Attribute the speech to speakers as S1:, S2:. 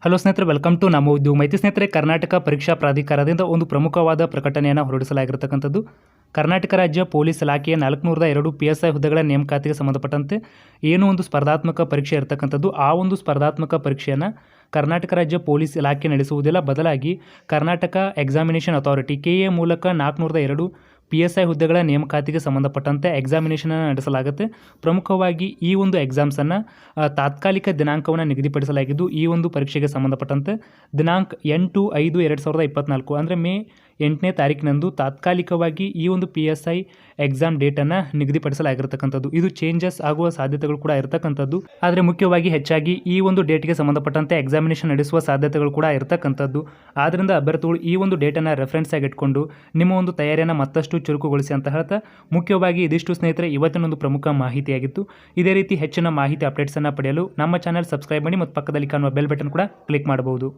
S1: Hello ಸ್ನೇಹಿತರೆ, welcome to ನಮ್ಮ ಉದ್ಯೋಗ ಮಾಹಿತಿ. ಸ್ನೇಹಿತರೆ, ಕರ್ನಾಟಕ ಪರೀಕ್ಷಾ ಪ್ರಾಧಿಕಾರದಿಂದ ಒಂದು ಪ್ರಮುಖವಾದ ಪ್ರಕಟಣೆಯನ್ನು ಹೊರಡಿಸಲಾಗಿರತಕ್ಕಂಥದ್ದು. ಕರ್ನಾಟಕ ರಾಜ್ಯ ಪೊಲೀಸ್ ಇಲಾಖೆಯ 402 PSI ಹುದ್ದೆಗಳ ನೇಮಕಾತಿಗೆ ಸಂಬಂಧಪಟ್ಟಂತೆ ಏನೋ ಒಂದು ಸ್ಪರ್ಧಾತ್ಮಕ ಪರೀಕ್ಷೆ ಇರತಕ್ಕಂಥದ್ದು. ಆ ಒಂದು ಸ್ಪರ್ಧಾತ್ಮಕ ಪರೀಕ್ಷೆಯನ್ನು ಕರ್ನಾಟಕ ರಾಜ್ಯ ಪೊಲೀಸ್ ಇಲಾಖೆ ನಡೆಸುವುದಿಲ್ಲ. ಬದಲಾಗಿ ಕರ್ನಾಟಕ ಎಕ್ಸಾಮಿನೇಷನ್ ಅಥಾರಿಟಿ KA ಮೂಲಕ 402 PSI ಹುದ್ದೆಗಳ ನೇಮಕಾತಿಗೆ ಸಂಬಂಧಪಟ್ಟಂತೆ ಎಕ್ಸಾಮಿನೇಷನನ್ನು ನಡೆಸಲಾಗುತ್ತೆ. ಪ್ರಮುಖವಾಗಿ ಈ ಒಂದು ಎಕ್ಸಾಮ್ಸನ್ನು ತಾತ್ಕಾಲಿಕ ದಿನಾಂಕವನ್ನು ನಿಗದಿಪಡಿಸಲಾಗಿದ್ದು, ಈ ಒಂದು ಪರೀಕ್ಷೆಗೆ ಸಂಬಂಧಪಟ್ಟಂತೆ ದಿನಾಂಕ 8/5/2024 ಅಂದರೆ ಮೇ 8ನೇ ತಾರೀಕಿನಂದು ತಾತ್ಕಾಲಿಕವಾಗಿ ಈ ಒಂದು PSI ಎಕ್ಸಾಮ್ ಡೇಟನ್ನು ನಿಗದಿಪಡಿಸಲಾಗಿರತಕ್ಕಂಥದ್ದು. ಇದು ಚೇಂಜಸ್ ಆಗುವ ಸಾಧ್ಯತೆಗಳು ಕೂಡ ಇರತಕ್ಕಂಥದ್ದು. ಆದರೆ ಮುಖ್ಯವಾಗಿ ಹೆಚ್ಚಾಗಿ ಈ ಒಂದು ಡೇಟ್ಗೆ ಸಂಬಂಧಪಟ್ಟಂತೆ ಎಕ್ಸಾಮಿನೇಷನ್ ನಡೆಸುವ ಸಾಧ್ಯತೆಗಳು ಕೂಡ ಇರತಕ್ಕಂಥದ್ದು. ಆದ್ದರಿಂದ ಅಭ್ಯರ್ಥಿಗಳು ಈ ಒಂದು ಡೇಟನ್ನು ರೆಫರೆನ್ಸ್ ಆಗಿ ಇಟ್ಕೊಂಡು ನಿಮ್ಮ ಒಂದು ತಯಾರಿಯನ್ನು ಮತ್ತಷ್ಟು ಚುರುಕುಗೊಳಿಸಿ ಅಂತ ಹೇಳ್ತಾ, ಮುಖ್ಯವಾಗಿ ಇದಿಷ್ಟು ಸ್ನೇಹಿತರೆ ಇವತ್ತಿನ ಒಂದು ಪ್ರಮುಖ ಮಾಹಿತಿಯಾಗಿತ್ತು. ಇದೇ ರೀತಿ ಹೆಚ್ಚಿನ ಮಾಹಿತಿ ಅಪ್ಡೇಟ್ಸನ್ನು ಪಡೆಯಲು ನಮ್ಮ ಚಾನಲ್ ಸಬ್ಸ್ಕ್ರೈಬ್ ಮಾಡಿ ಮತ್ತು ಪಕ್ಕದಲ್ಲಿ ಕಾಣುವ ಬೆಲ್ ಬಟನ್ ಕೂಡ ಕ್ಲಿಕ್ ಮಾಡಬಹುದು.